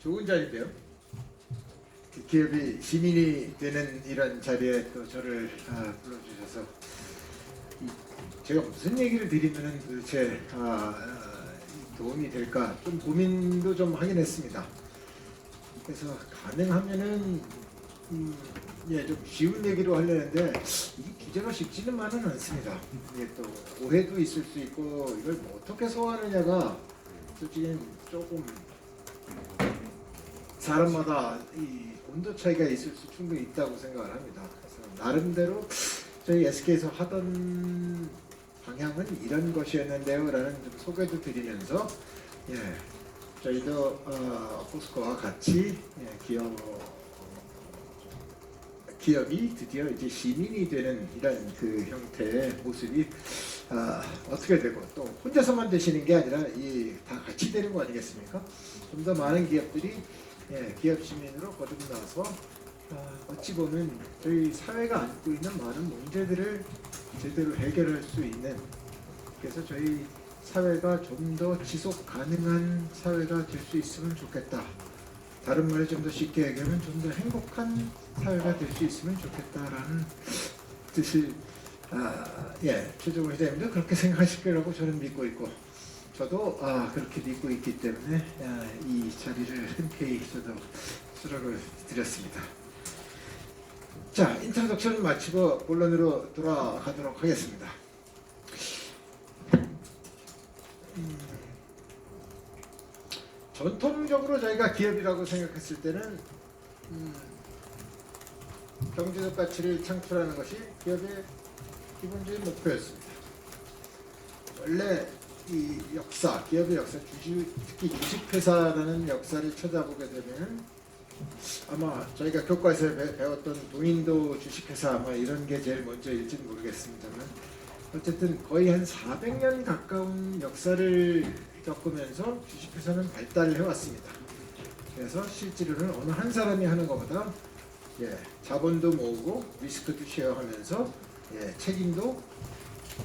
좋은 자리인데요. 기업이 시민이 되는 이런 자리에 또 저를 불러주셔서 제가 무슨 얘기를 드리면은 도대체 도움이 될까 좀 고민도 좀 하긴 했습니다. 그래서 가능하면은 좀 쉬운 얘기로 하려는데 이게 주제가 쉽지는만은 않습니다. 이게 또 오해도 있을 수 있고 이걸 뭐 어떻게 소화하느냐가 솔직히 조금 사람마다 이 온도 차이가 있을 수 충분히 있다고 생각을 합니다. 그래서 나름대로 저희 SK에서 하던 방향은 이런 것이었는데요 라는 좀 소개도 드리면서 저희도 포스코와 같이 기업이 드디어 이제 시민이 되는 이런 그 형태의 모습이 어떻게 되고 또 혼자서만 되시는 게 아니라 다 같이 되는 거 아니겠습니까? 좀 더 많은 기업들이 기업 시민으로 거듭나서 어찌 보면 저희 사회가 안고 있는 많은 문제들을 제대로 해결할 수 있는, 그래서 저희 사회가 좀 더 지속 가능한 사회가 될 수 있으면 좋겠다. 다른 말을 좀 더 쉽게 얘기하면 좀 더 행복한 사회가 될 수 있으면 좋겠다라는 뜻을 최종호 회장님도 그렇게 생각하실 거라고 저는 믿고 있고, 저도 그렇게 믿고 있기 때문에 이 자리를 흔쾌히 저도 수락을 드렸습니다. 자, 인트로덕션 마치고 본론으로 돌아가도록 하겠습니다. 전통적으로 저희가 기업이라고 생각했을 때는 경제적 가치를 창출하는 것이 기업의 기본적인 목표였습니다. 원래 이 역사, 기업의 역사, 특히 주식회사라는 역사를 찾아보게 되면 아마 저희가 교과에서 배웠던 동인도 주식회사 이런 게 제일 먼저일지는 모르겠습니다만, 어쨌든 거의 한 400년 가까운 역사를 겪으면서 주식회사는 발달을 해왔습니다. 그래서 실제로는 어느 한 사람이 하는 것보다 자본도 모으고 리스크도 쉐어하면서 책임도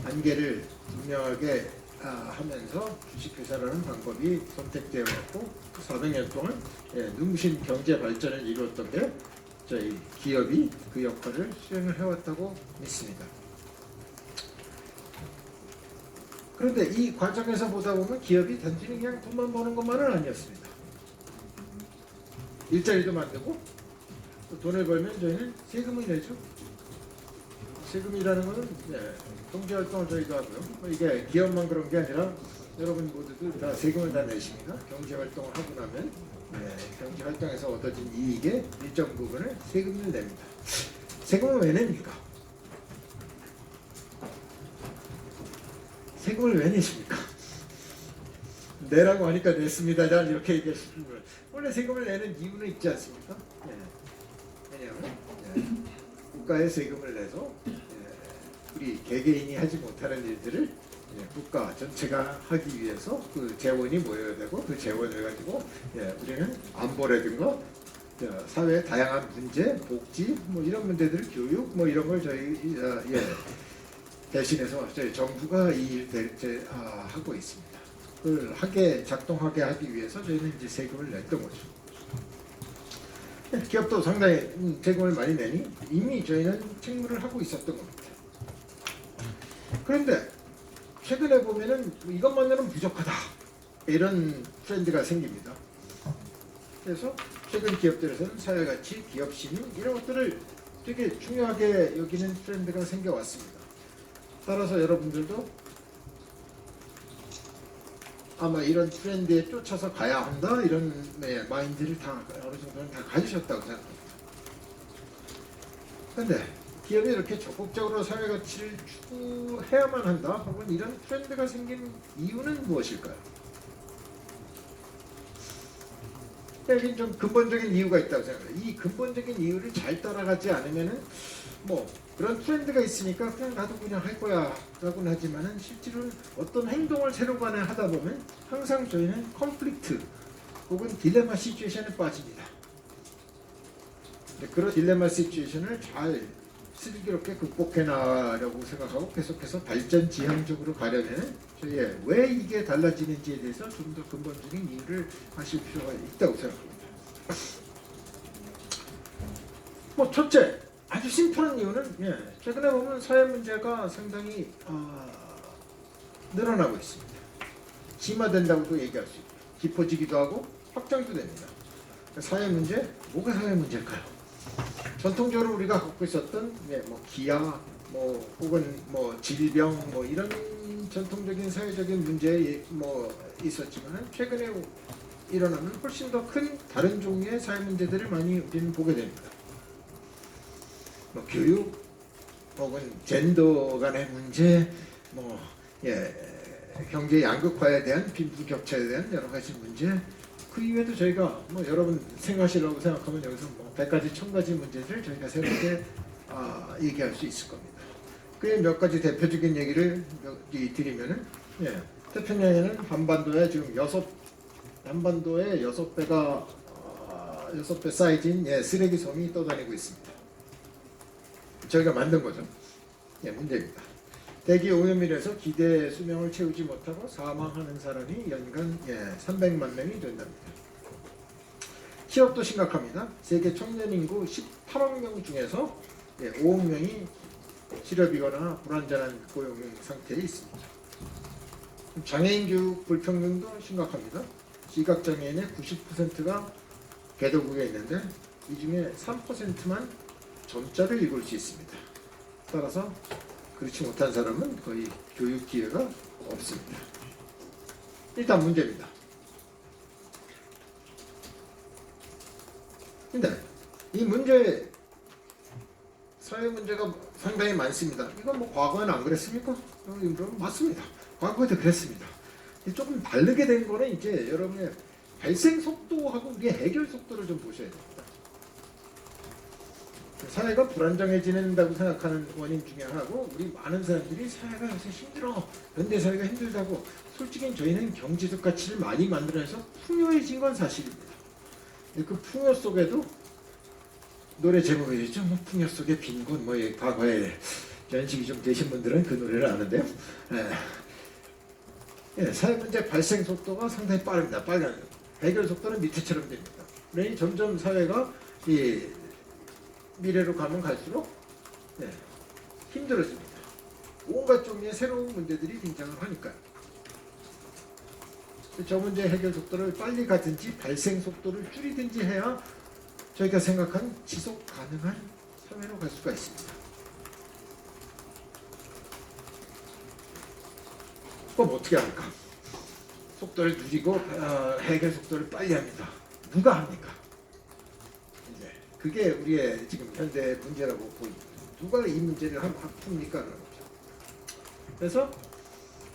단계를 분명하게 하면서 주식회사라는 방법이 선택되어 왔고 400년 동안 눈부신 경제 발전을 이루었던 게 저희 기업이 그 역할을 수행을 해왔다고 믿습니다. 그런데 이 과정에서 보다 보면 기업이 단순히 그냥 돈만 버는 것만은 아니었습니다. 일자리도 만들고 또 돈을 벌면 저희는 세금을 내죠. 세금이라는 것은 경제활동을 저희도 하고요. 이게 기업만 그런 게 아니라 여러분 모두도 다 세금을 다 내십니다. 경제활동을 하고 나면 경제활동에서 얻어진 이익의 일정 부분을 세금을 냅니다. 세금을 왜 냅니까? 세금을 왜 내십니까? 내라고 하니까 냈습니다. 이렇게 얘기하시는 거예요. 원래 세금을 내는 이유는 있지 않습니까? 왜냐하면 국가에 세금을 내서 우리 개개인이 하지 못하는 일들을 국가 전체가 하기 위해서 그 재원이 모여야 되고, 그 재원을 가지고 우리는 안보라든가 사회의 다양한 문제, 복지 이런 문제들, 교육 이런 걸 저희 대신해서 저희 정부가 이 일을 하고 있습니다. 그걸 작동하게 하기 위해서 저희는 이제 세금을 냈던 거죠. 기업도 상당히 세금을 많이 내니 이미 저희는 책무를 하고 있었던 겁니다. 그런데 최근에 보면은 이것만으로는 부족하다 이런 트렌드가 생깁니다. 그래서 최근 기업들에서는 사회가치, 기업 시민 이런 것들을 되게 중요하게 여기는 트렌드가 생겨왔습니다. 따라서 여러분들도 아마 이런 트렌드에 쫓아서 가야 한다 이런 마인드를 다 어느 정도는 다 가지셨다고 생각합니다. 그런데 기업이 이렇게 적극적으로 사회가치를 추구해야만 한다 혹은 이런 트렌드가 생긴 이유는 무엇일까요? 여기 좀 근본적인 이유가 있다고 생각해요. 이 근본적인 이유를 잘 따라가지 않으면은 그런 트렌드가 있으니까 그냥 나도 그냥 할 거야 라고는 하지만은 실제로는 어떤 행동을 새로 하다 보면 항상 저희는 컨플릭트 혹은 딜레마 시츄에이션에 빠집니다. 그런 딜레마 시츄에이션을 잘 슬기롭게 극복해 나가려고 생각하고 계속해서 발전 지향적으로 가려면 저희의 왜 이게 달라지는지에 대해서 좀 더 근본적인 이유를 아실 필요가 있다고 생각합니다. 뭐 첫째, 아주 심플한 이유는 최근에 보면 사회 문제가 상당히 늘어나고 있습니다. 심화된다고도 얘기할 수 있고 깊어지기도 하고 확장도 됩니다. 사회 문제, 뭐가 사회 문제일까요? 전통적으로 우리가 갖고 있었던 뭐 기아, 뭐 혹은 뭐 질병, 뭐 이런 전통적인 사회적인 문제 뭐 있었지만 최근에 일어나는 훨씬 더 큰 다른 종류의 사회 문제들을 많이 우리는 보게 됩니다. 뭐 교육 혹은 젠더 간의 문제, 뭐 경제 양극화에 대한 빈부격차에 대한 여러 가지 문제, 그 이외에도 저희가 뭐 여러분 생각하시라고 생각하면 여기서 뭐 100가지 1000가지 문제를 저희가 새롭게 얘기할 수 있을 겁니다. 그의 몇 가지 대표적인 얘기를 드리면은 태평양에는 한반도에 지금 6배 사이즈인 쓰레기 섬이 떠다니고 있습니다. 저희가 만든 거죠. 문제입니다. 대기 오염으로 인해서 기대 수명을 채우지 못하고 사망하는 사람이 연간 300만 명이 된답니다. 취업도 심각합니다. 세계 청년 인구 18억 명 중에서 5억 명이 실업이거나 불안전한 고용 상태에 있습니다. 장애인 교육 불평등도 심각합니다. 시각장애인의 90%가 개도국에 있는데 이 중에 3%만 점자를 읽을 수 있습니다. 따라서 그렇지 못한 사람은 거의 교육 기회가 없습니다. 일단 문제입니다. 근데 이 문제, 사회 문제가 상당히 많습니다. 이건 뭐 과거에는 안 그랬습니까? 맞습니다. 과거에도 그랬습니다. 조금 다르게 된 거는 이제 여러분의 발생 속도하고 우리의 해결 속도를 좀 보셔야 됩니다. 사회가 불안정해진다고 생각하는 원인 중에 하나고, 우리 많은 사람들이 사회가 요새 힘들어, 현대사회가 힘들다고, 솔직히 저희는 경제적 가치를 많이 만들어내서 풍요해진 건 사실입니다. 그 풍요 속에도 노래 제목이 있죠. 뭐 풍요 속의 빈곤, 뭐 과거에 연식이 좀 되신 분들은 그 노래를 아는데요. 사회 문제 발생 속도가 상당히 빠릅니다. 빨간 해결 속도는 밑에처럼 됩니다. 그러니 점점 사회가 미래로 가면 갈수록 힘들어집니다. 온갖 종류의 새로운 문제들이 등장을 하니까요. 저 문제 해결 속도를 빨리 가든지 발생 속도를 줄이든지 해야 저희가 생각한 지속 가능한 사회로 갈 수가 있습니다. 그럼 어떻게 할까? 속도를 줄이고 해결 속도를 빨리 합니다. 누가 합니까? 그게 우리의 지금 현대 문제라고 보입니다. 누가 이 문제를 풉니까? 그래서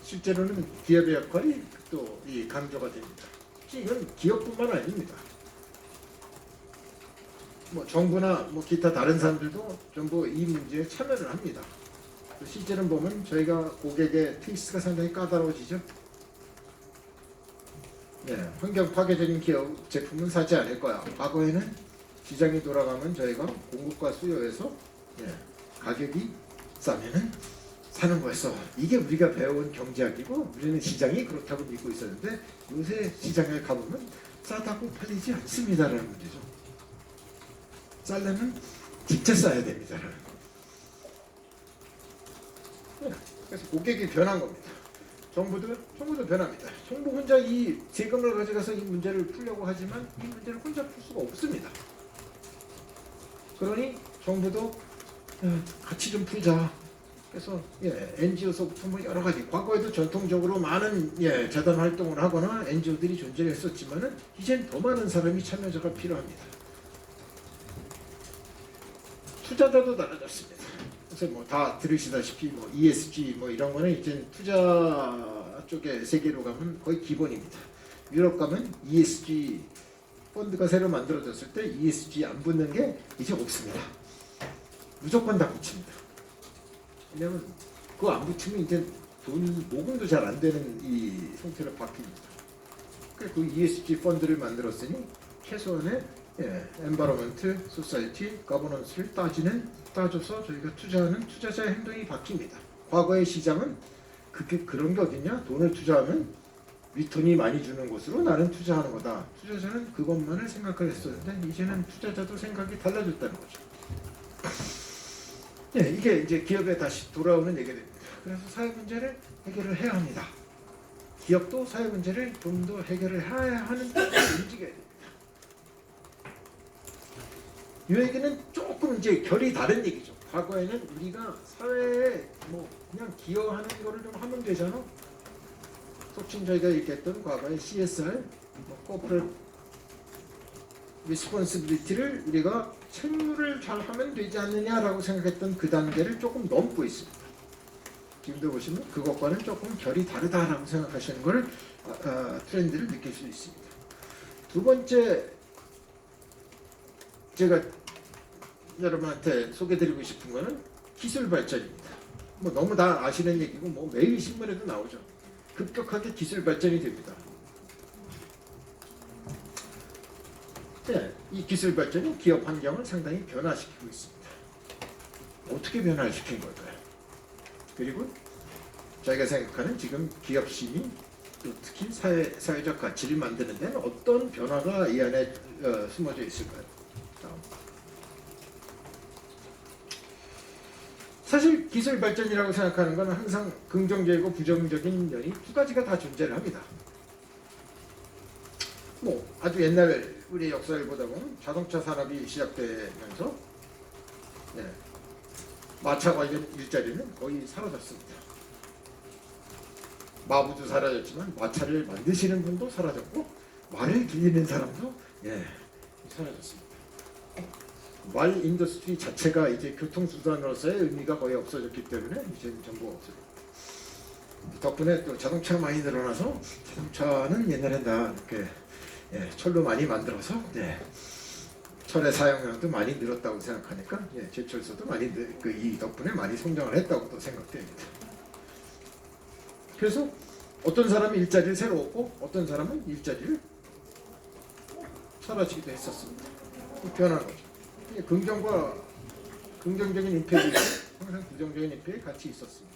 실제로는 기업의 역할이 또 강조가 됩니다. 이건 기업뿐만 아닙니다. 뭐 정부나 뭐 기타 다른 사람들도 전부 이 문제에 참여를 합니다. 실제로 보면 저희가 고객의 테이스트가 상당히 까다로워지죠. 환경 파괴적인 기업 제품은 사지 않을 거야. 과거에는 시장이 돌아가면 저희가 공급과 수요에서 가격이 싸면은 사는 거였어. 이게 우리가 배운 경제학이고, 우리는 시장이 그렇다고 믿고 있었는데 요새 시장에 가보면 싸다고 팔리지 않습니다라는 문제죠. 싸려면 진짜 싸야 됩니다라는 거. 그래서 고객이 변한 겁니다. 정부도 변합니다. 정부 혼자 이 세금을 가져가서 이 문제를 풀려고 하지만 이 문제를 혼자 풀 수가 없습니다. 그러니 정부도 같이 좀 풀자. 그래서 NGO서부터 뭐 여러 가지, 과거에도 전통적으로 많은 재단 활동을 하거나 NGO들이 존재했었지만은 이젠 더 많은 사람이 참여자가 필요합니다. 투자자도 달라졌습니다. 그래서 뭐 다 들으시다시피 뭐 ESG 뭐 이런 거는 이제 투자 쪽의 세계로 가면 거의 기본입니다. 유럽 가면 ESG 펀드가 새로 만들어졌을 때 ESG 안 붙는 게 이제 없습니다. 무조건 다 붙입니다. 왜냐면 그거 안 붙이면 이제 돈 모금도 잘 안 되는 이 형태로 바뀝니다. 그래서 그 ESG 펀드를 만들었으니 최소한의 엔바이러먼트, 소사이티, 거버넌스를 따져서 저희가 투자하는 투자자의 행동이 바뀝니다. 과거의 시장은 그런 게 어딨냐? 돈을 투자하면 리턴이 많이 주는 곳으로 나는 투자하는 거다. 투자자는 그것만을 생각을 했었는데 이제는 투자자도 생각이 달라졌다는 거죠. 네, 이게 이제 기업에 다시 돌아오는 얘기가 됩니다. 그래서 사회 문제를 해결을 해야 합니다. 기업도 사회 문제를 좀 더 해결을 해야 하는 쪽으로 움직여야 됩니다. 이 얘기는 조금 이제 결이 다른 얘기죠. 과거에는 우리가 사회에 뭐 그냥 기여하는 거를 좀 하면 되잖아. 속칭 저희가 얘기했던 과거의 CSR, Corporate Responsibility를 우리가 책무를 잘 하면 되지 않느냐라고 생각했던 그 단계를 조금 넘고 있습니다. 지금도 보시면 그것과는 조금 결이 다르다라고 생각하시는 걸 트렌드를 느낄 수 있습니다. 두 번째 제가 여러분한테 소개드리고 싶은 거는 기술 발전입니다. 뭐 너무 다 아시는 얘기고 뭐 매일 신문에도 나오죠. 급격하게 기술 발전이 됩니다. 네, 이 기술 발전이 기업 환경을 상당히 변화시키고 있습니다. 어떻게 변화시킨 걸까요? 그리고 저희가 생각하는 지금 기업 심의, 또 특히 사회적 가치를 만드는 데는 어떤 변화가 이 안에 숨어져 있을까요? 사실 기술 발전이라고 생각하는 건 항상 긍정적이고 부정적인 면이 두 가지가 다 존재를 합니다. 뭐 아주 옛날 우리 역사를 보다 보면 자동차 산업이 시작되면서 마차 관련 일자리는 거의 사라졌습니다. 마부도 사라졌지만 마차를 만드시는 분도 사라졌고 말을 길리는 사람도 사라졌습니다. 말 인더스트리 자체가 이제 교통수단으로서의 의미가 거의 없어졌기 때문에 이제 전부 없어요. 덕분에 또 자동차가 많이 늘어나서 자동차는 옛날엔 다 이렇게 철로 많이 만들어서 철의 사용량도 많이 늘었다고 생각하니까 제철소도 많이 이 덕분에 많이 성장을 했다고 또 생각됩니다. 그래서 어떤 사람이 일자리를 새로 얻고 어떤 사람은 일자리를 사라지기도 했었습니다. 변한 거죠. 긍정적인 임팩이 있고 항상 부정적인 임팩이 같이 있었습니다.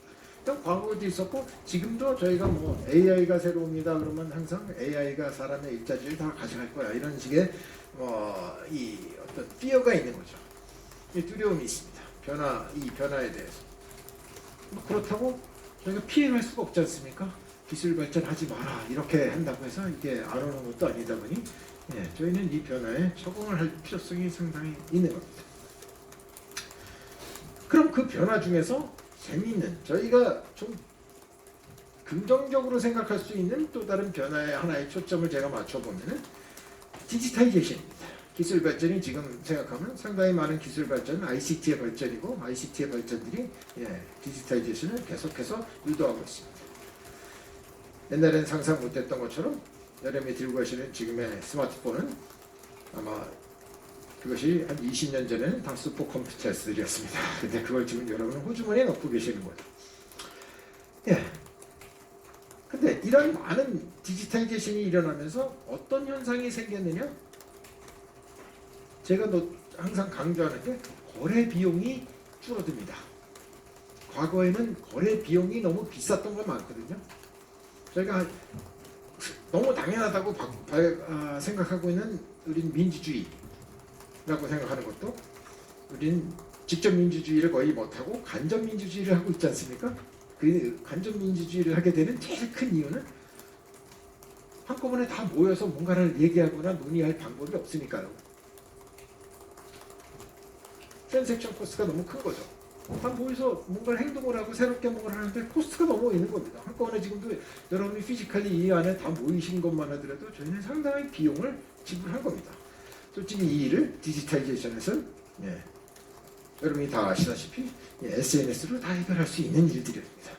과거에도 있었고 지금도 저희가 뭐 AI가 새로 옵니다 그러면 항상 AI가 사람의 일자리를 다 가져갈 거야 이런 식의 이 어떤 피어가 있는 거죠. 이 두려움이 있습니다. 이 변화에 대해서. 그렇다고 저희가 피해갈 수가 없지 않습니까? 기술 발전하지 마라 이렇게 한다고 해서 이게 안 오는 것도 아니다 보니 저희는 이 변화에 적응을 할 필요성이 상당히 있는 겁니다. 그럼 그 변화 중에서 재미있는 저희가 좀 긍정적으로 생각할 수 있는 또 다른 변화의 하나의 초점을 제가 맞춰보면 디지털이제이션입니다. 기술 발전이 지금 생각하면 상당히 많은 기술 발전은 ICT의 발전이고 ICT의 발전들이 디지털이제이션을 계속해서 유도하고 있습니다. 옛날엔 상상 못했던 것처럼 여러분이 들고 가시는 지금의 스마트폰은 아마 그것이 한 20년 전에는 다 슈퍼컴퓨터들이었습니다. 근데 그걸 지금 여러분은 호주머니에 넣고 계시는 거예요. 근데 이런 많은 디지털이제이션이 일어나면서 어떤 현상이 생겼느냐? 제가 항상 강조하는 게 거래 비용이 줄어듭니다. 과거에는 거래 비용이 너무 비쌌던 거 많거든요. 저희가 너무 당연하다고 생각하고 있는 우린 민주주의라고 생각하는 것도 우린 직접 민주주의를 거의 못하고 간접 민주주의를 하고 있지 않습니까? 그 간접 민주주의를 하게 되는 제일 큰 이유는 한꺼번에 다 모여서 뭔가를 얘기하거나 논의할 방법이 없으니까요. 트랜잭션 코스트가 너무 큰 거죠. 다 모여서 뭔가를 행동을 하고 새롭게 뭔가를 하는데 코스트가 너무 있는 겁니다. 한꺼번에 지금도 여러분이 피지컬리 이 안에 다 모이신 것만 하더라도 저희는 상당히 비용을 지불한 겁니다. 솔직히 이 일을 디지털이제이션에서 여러분이 다 아시다시피 SNS로 다 해결할 수 있는 일들입니다.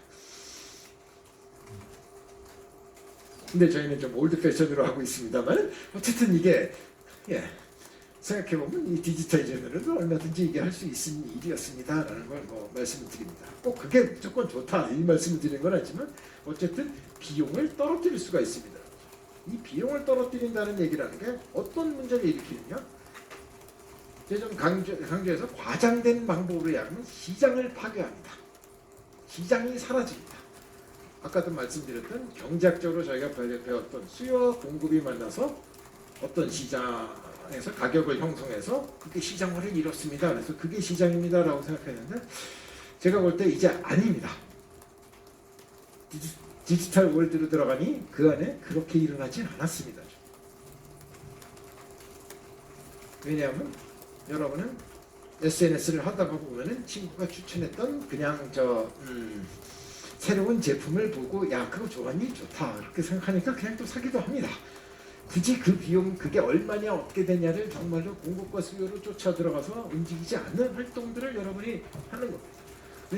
근데 저희는 좀 올드 패션으로 하고 있습니다만 어쨌든 이게 생각해보면 이 디지털이제이션으로도 얼마든지 이게 할 수 있는 일이었습니다라는 걸 말씀을 드립니다. 꼭 그게 무조건 좋다 이 말씀을 드리는 건 아니지만 어쨌든 비용을 떨어뜨릴 수가 있습니다. 이 비용을 떨어뜨린다는 얘기라는 게 어떤 문제를 일으키느냐? 제가 좀 강조해서 과장된 방법으로 하면 시장을 파괴합니다. 시장이 사라집니다. 아까도 말씀드렸던 경제학적으로 저희가 배웠던 수요와 공급이 만나서 어떤 시장에서 가격을 형성해서 그게 시장화를 이뤘습니다. 그래서 그게 시장입니다라고 생각했는데 제가 볼 때 이제 아닙니다. 디지털 월드로 들어가니 그 안에 그렇게 일어나지 않았습니다. 왜냐하면 여러분은 SNS를 하다가 보면은 친구가 추천했던 그냥 새로운 제품을 보고 야 그거 좋았니? 좋다 이렇게 생각하니까 그냥 또 사기도 합니다. 굳이 그 비용 그게 얼마냐 어떻게 되냐를 정말로 공급과 수요로 쫓아 들어가서 움직이지 않는 활동들을 여러분이 하는 겁니다.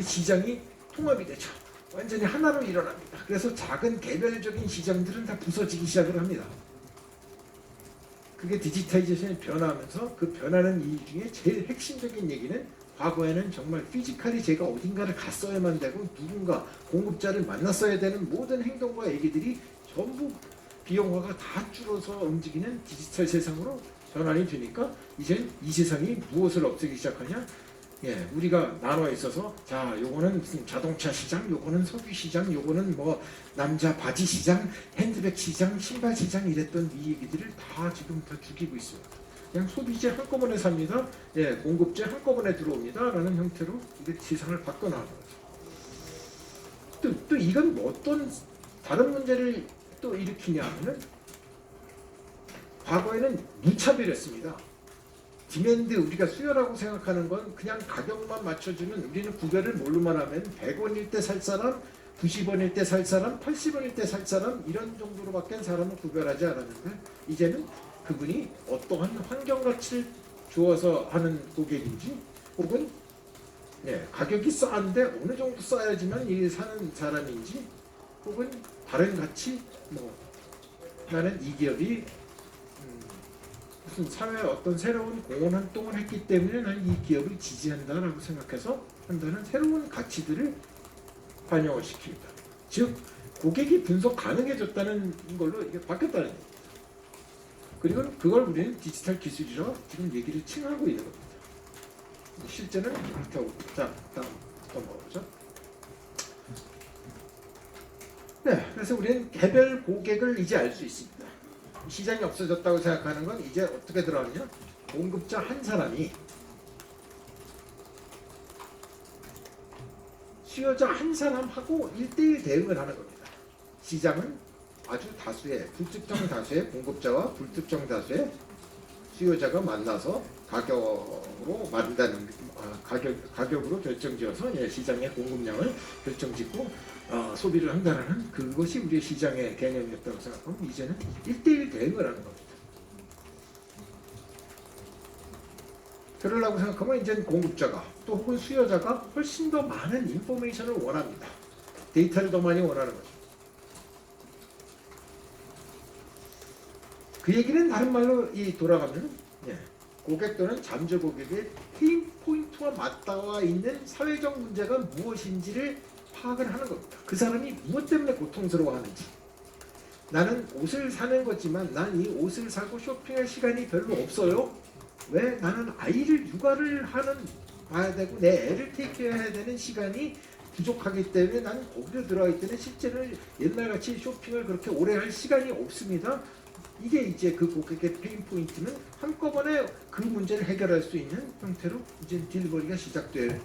시장이 통합이 되죠. 완전히 하나로 일어납니다. 그래서 작은 개별적인 시장들은 다 부서지기 시작을 합니다. 그게 디지타이제이션이 변화하면서 그 변하는 이유 중에 제일 핵심적인 얘기는 과거에는 정말 피지컬이 제가 어딘가를 갔어야만 되고 누군가 공급자를 만났어야 되는 모든 행동과 얘기들이 전부 비용화가 다 줄어서 움직이는 디지털 세상으로 전환이 되니까 이젠 이 세상이 무엇을 없애기 시작하냐? 우리가 나눠 있어서 자, 요거는 무슨 자동차 시장, 요거는 석유 시장, 요거는 뭐 남자 바지 시장, 핸드백 시장, 신발 시장 이랬던 이 얘기들을 다 지금 다 죽이고 있어요. 그냥 소비재 한꺼번에 삽니다. 공급재 한꺼번에 들어옵니다. 라는 형태로 이게 세상을 바꿔나가는 거죠. 또 이건 뭐 어떤 다른 문제를 또 일으키냐 하면은 과거에는 무차별했습니다. 디맨드 우리가 수요라고 생각하는 건 그냥 가격만 맞춰주면 우리는 구별을 뭘로만 하면 100원일 때 살 사람, 90원일 때 살 사람, 80원일 때 살 사람 이런 정도로밖에 사람을 구별하지 않았는데 이제는 그분이 어떠한 환경 가치를 주어서 하는 고객인지 혹은 가격이 싼데 어느 정도 싸야지만 이 사는 사람인지 혹은 다른 가치 나는 이 기업이 무슨 사회에 어떤 새로운 공헌 활동을 했기 때문에 나는 이 기업을 지지한다라고 생각해서 한다는 새로운 가치들을 반영을 시킵니다. 즉 고객이 분석 가능해졌다는 걸로 이게 바뀌었다는 얘기입니다. 그리고 그걸 우리는 디지털 기술이라고 지금 얘기를 칭하고 있는 겁니다. 실제는 그렇다고. 자, 다음 넘어가보죠. 그래서 우리는 개별 고객을 이제 알 수 있습니다. 시장이 없어졌다고 생각하는 건 이제 어떻게 들어가느냐? 공급자 한 사람이 수요자 한 사람하고 1대1 대응을 하는 겁니다. 시장은 아주 다수의 불특정 다수의 공급자와 불특정 다수의 수요자가 만나서 가격으로 만드는 가격으로 결정지어서 시장의 공급량을 결정짓고 소비를 한다는 그것이 우리의 시장의 개념이었다고 생각하면 이제는 1대1 대응을 하는 겁니다. 그러려고 생각하면 이제는 공급자가 또 혹은 수요자가 훨씬 더 많은 인포메이션을 원합니다. 데이터를 더 많이 원하는 거죠. 그 얘기는 다른 말로 돌아가면 고객 또는 잠재 고객의 페인 포인트와 맞닿아 있는 사회적 문제가 무엇인지를 파악을 하는 겁니다. 그 사람이 무엇 때문에 고통스러워하는지. 나는 옷을 사는 거지만 난 이 옷을 사고 쇼핑할 시간이 별로 없어요. 왜? 나는 아이를 육아를 봐야 되고 내 애를 테이크해야 되는 시간이 부족하기 때문에 난 거기로 들어가기 때문에 실제로 옛날같이 쇼핑을 그렇게 오래 할 시간이 없습니다. 이게 이제 그 고객의 페인 포인트는 한꺼번에 그 문제를 해결할 수 있는 형태로 이제 딜리버리가 시작돼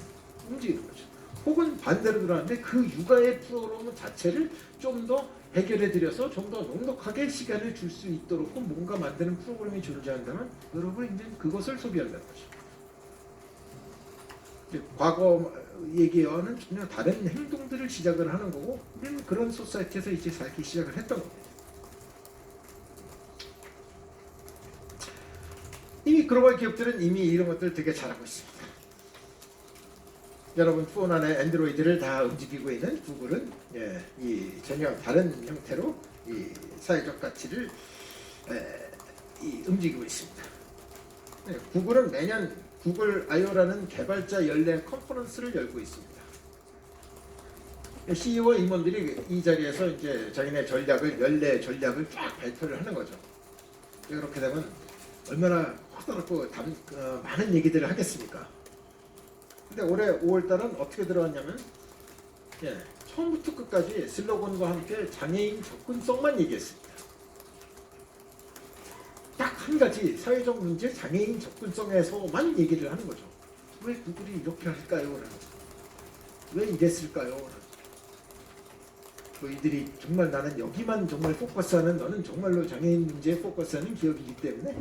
움직이는 거죠. 혹은 반대로 들어왔는데 그 육아의 프로그램 자체를 좀 더 해결해 드려서 좀 더 넉넉하게 시간을 줄 수 있도록 뭔가 만드는 프로그램이 존재한다면 여러분 이제 그것을 소비한다는 거죠. 과거 얘기와는 전혀 다른 행동들을 시작을 하는 거고 우리는 그런 소사이티에서 이제 살기 시작을 했던 겁니다. 이미 글로벌 기업들은 이미 이런 것들 되게 잘하고 있습니다. 여러분 폰 안에 안드로이드를 다 움직이고 있는 구글은 이 전혀 다른 형태로 이 사회적 가치를 움직이고 있습니다. 구글은 매년 구글 I/O라는 개발자 연례 컨퍼런스를 열고 있습니다. CEO와 임원들이 이 자리에서 이제 자기네 연례 전략을 쫙 발표를 하는 거죠. 그렇게 되면 얼마나 커다랗고 많은 얘기들을 하겠습니까? 근데 올해 5월달은 어떻게 들어왔냐면 처음부터 끝까지 슬로건과 함께 장애인 접근성만 얘기했습니다. 딱 한 가지 사회적 문제 장애인 접근성에서만 얘기를 하는 거죠. 왜 구글이 이렇게 할까요? 왜 이랬을까요? 너희들이 정말 나는 여기만 정말 포커스하는 너는 정말로 장애인 문제에 포커스하는 기업이기 때문에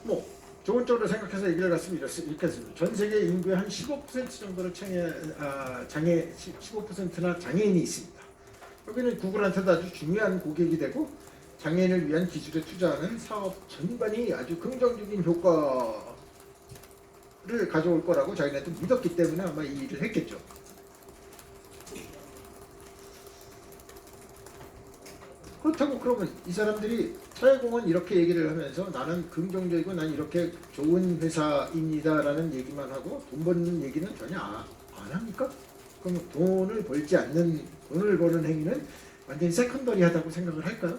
뭐 좋은 쪽으로 생각해서 얘기를 했으면 이렇겠습니다. 전 세계 인구의 한 15% 정도를 15%나 장애인이 있습니다. 여기는 구글한테도 아주 중요한 고객이 되고 장애인을 위한 기술에 투자하는 사업 전반이 아주 긍정적인 효과를 가져올 거라고 자기네도 믿었기 때문에 아마 이 일을 했겠죠. 그렇다고 그러면 이 사람들이 사회공헌 이렇게 얘기를 하면서 나는 긍정적이고 난 이렇게 좋은 회사입니다라는 얘기만 하고 돈 버는 얘기는 전혀 안 합니까? 그럼 돈을 버는 행위는 완전히 세컨더리하다고 생각을 할까요?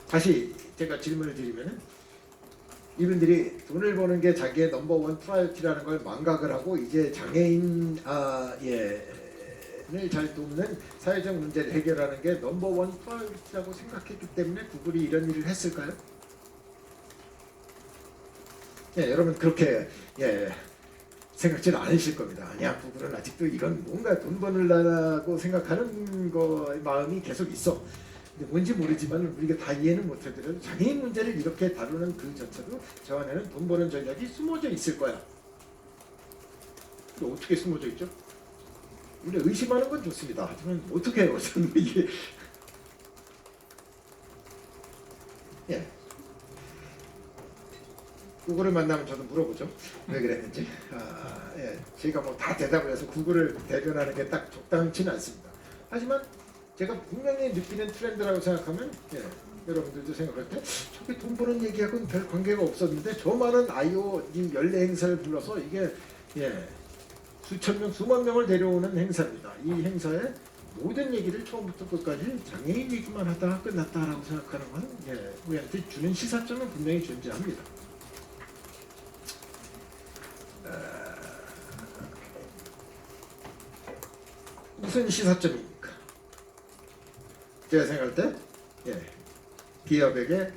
다시 제가 질문을 드리면은 이분들이 돈을 버는 게 자기의 넘버원 프라이어티라는 걸 망각을 하고 이제 장애인 을 잘 돕는 사회적 문제를 해결하는 게 넘버원 프라이어티라고 생각했기 때문에 구글이 이런 일을 했을까요? 여러분 그렇게 생각지는 않으실 겁니다. 아니야, 구글은 아직도 이건 뭔가 돈 버느라고 생각하는 거의 마음이 계속 있어. 근데 뭔지 모르지만 우리가 다 이해는 못하더라도 장애인 문제를 이렇게 다루는 그 자체로 저 안에는 돈 버는 전략이 숨어져 있을 거야. 근데 어떻게 숨어져 있죠? 우리 의심하는 건 좋습니다. 하지만 어떻게 해요? 저는 이게 구글을 만나면 저도 물어보죠. 왜 그랬는지. 제가 뭐 다 대답을 해서 구글을 대변하는 게 딱 적당치는 않습니다. 하지만 제가 분명히 느끼는 트렌드라고 생각하면 여러분들도 생각할 때 저게 돈 버는 얘기하고는 별 관계가 없었는데 저 많은 IoT 연례 행사를 불러서 이게 수천 명, 수만 명을 데려오는 행사입니다. 이 행사에 모든 얘기를 처음부터 끝까지 장애인 얘기만 하다가 끝났다라고 생각하는 건 우리한테 주는 시사점은 분명히 존재합니다. 무슨 시사점입니까? 제가 생각할 때 기업에게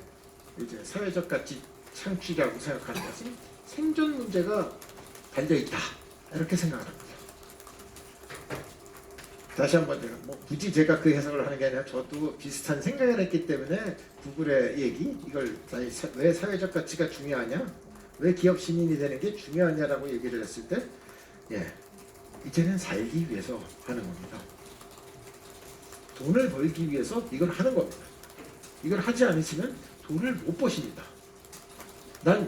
이제 사회적 가치 창출이라고 생각하는 것은 생존 문제가 달려있다. 이렇게 생각합니다. 다시 한번 굳이 제가 그 해석을 하는 게 아니라 저도 비슷한 생각을 했기 때문에 구글의 얘기 이걸 왜 사회적 가치가 중요하냐, 왜 기업 시민이 되는 게 중요하냐라고 얘기를 했을 때 이제는 살기 위해서 하는 겁니다. 돈을 벌기 위해서 이걸 하는 겁니다. 이걸 하지 않으시면 돈을 못 버십니다.